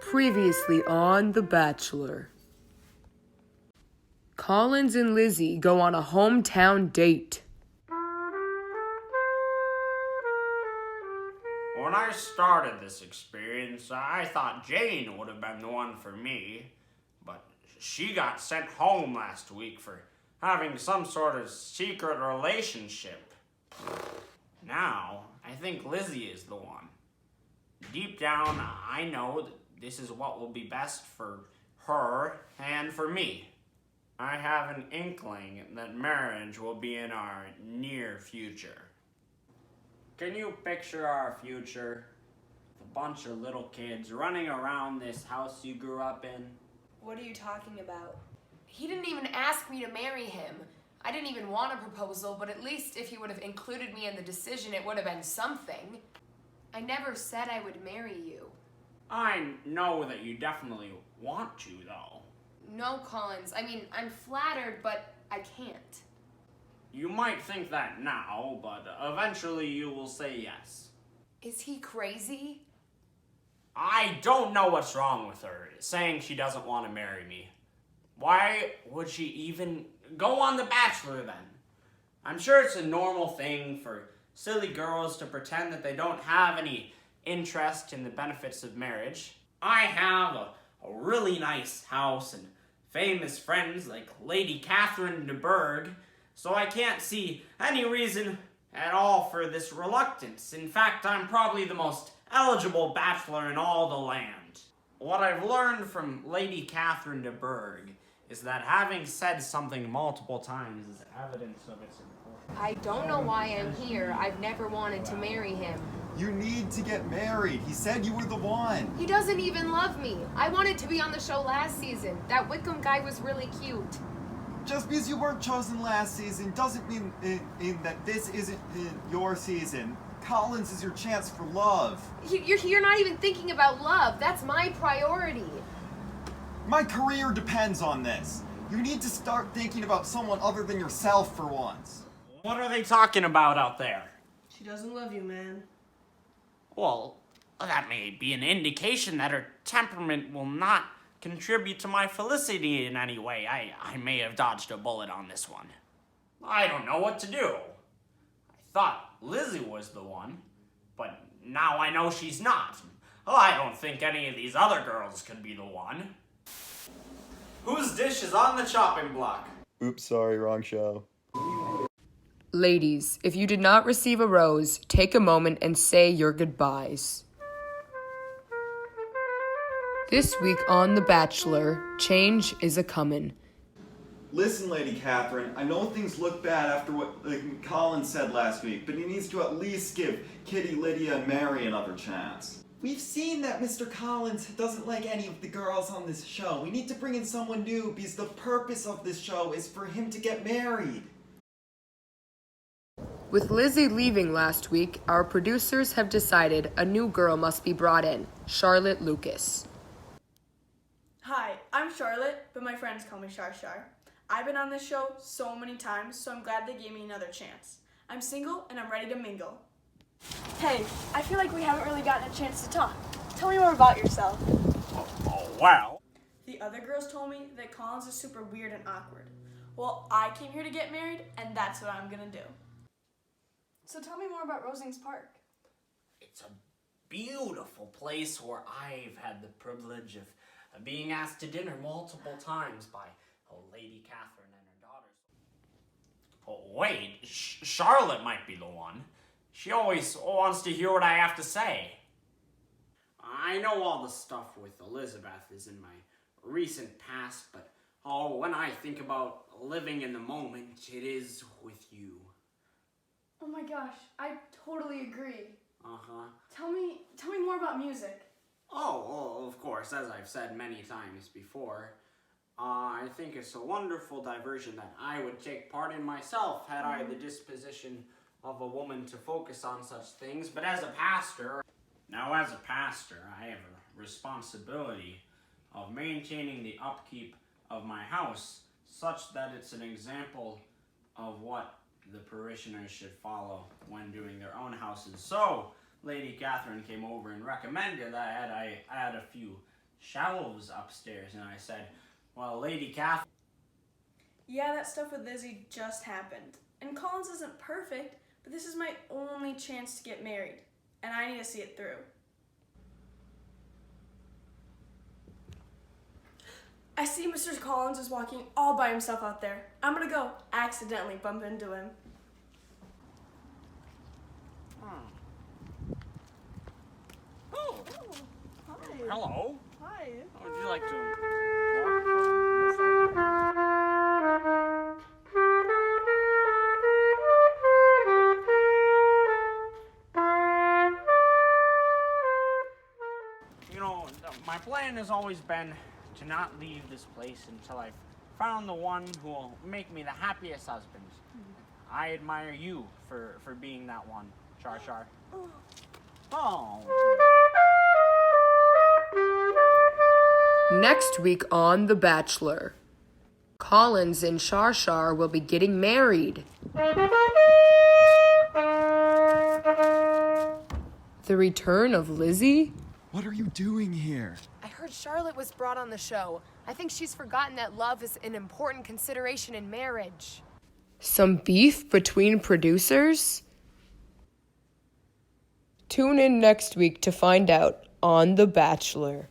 Previously on The Bachelor. Collins and Lizzie go on a hometown date. When I started this experience, I thought Jane would have been the one for me, but she got sent home last week for having some sort of secret relationship. Now, I think Lizzie is the one. Deep down, I know that this is what will be best for her and for me. I have an inkling that marriage will be in our near future. Can you picture our future? A bunch of little kids running around this house you grew up in? What are you talking about? He didn't even ask me to marry him. I didn't even want a proposal, but at least if he would have included me in the decision, it would have been something. I never said I would marry you. I know that you definitely want to, though. No, Collins. I mean, I'm flattered, but I can't. You might think that now, but eventually you will say yes. Is he crazy? I don't know what's wrong with her, saying she doesn't want to marry me. Why would she even go on The Bachelor then? I'm sure it's a normal thing for silly girls to pretend that they don't have any interest in the benefits of marriage. I have a really nice house and famous friends like Lady Catherine de Bourgh, so I can't see any reason at all for this reluctance. In fact, I'm probably the most eligible bachelor in all the land. What I've learned from Lady Catherine de Bourgh is that having said something multiple times is evidence of its importance. I don't know why I'm here. I've never wanted to marry him. You need to get married. He said you were the one. He doesn't even love me. I wanted to be on the show last season. That Wickham guy was really cute. Just because you weren't chosen last season doesn't mean that this isn't your season. Collins is your chance for love. You're not even thinking about love. That's my priority. My career depends on this. You need to start thinking about someone other than yourself for once. What are they talking about out there? She doesn't love you, man. Well, that may be an indication that her temperament will not contribute to my felicity in any way. I may have dodged a bullet on this one. I don't know what to do. I thought Lizzie was the one, but now I know she's not. Oh, I don't think any of these other girls could be the one. Whose dish is on the chopping block? Oops, sorry, wrong show. Ladies, if you did not receive a rose, take a moment and say your goodbyes. This week on The Bachelor, change is a-comin'. Listen, Lady Catherine, I know things look bad after what Colin said last week, but he needs to at least give Kitty, Lydia, and Mary another chance. We've seen that Mr. Collins doesn't like any of the girls on this show. We need to bring in someone new because the purpose of this show is for him to get married. With Lizzie leaving last week, our producers have decided a new girl must be brought in, Charlotte Lucas. Hi, I'm Charlotte, but my friends call me Char Char. I've been on this show so many times, so I'm glad they gave me another chance. I'm single and I'm ready to mingle. Hey, I feel like we haven't really gotten a chance to talk. Tell me more about yourself. Well. The other girls told me that Collins is super weird and awkward. Well, I came here to get married, and that's what I'm gonna do. So tell me more about Rosings Park. It's a beautiful place where I've had the privilege of being asked to dinner multiple times by Lady Catherine and her daughters. Oh, wait, Charlotte might be the one. She always wants to hear what I have to say. I know all the stuff with Elizabeth is in my recent past, but when I think about living in the moment, it is with you. Oh my gosh, I totally agree. Uh-huh. Tell me more about music. Oh, of course, as I've said many times before, I think it's a wonderful diversion that I would take part in myself had I the disposition of a woman to focus on such things. But as a pastor, I have a responsibility of maintaining the upkeep of my house such that it's an example of what the parishioners should follow when doing their own houses. So, Lady Catherine came over and recommended that I add a few shelves upstairs, and I said, well, Lady Catherine... Yeah, that stuff with Lizzie just happened. And Collins isn't perfect, but this is my only chance to get married. And I need to see it through. I see Mr. Collins is walking all by himself out there. I'm gonna go accidentally bump into him. Oh, Hi. hello. Hi. Would you like to walk? You know, my plan has always been to not leave this place until I've found the one who will make me the happiest husband. I admire you for being that one, Char Char. Oh. Next week on The Bachelor, Collins and Char Char will be getting married. The return of Lizzie? What are you doing here? I heard Charlotte was brought on the show. I think she's forgotten that love is an important consideration in marriage. Some beef between producers? Tune in next week to find out on The Bachelor.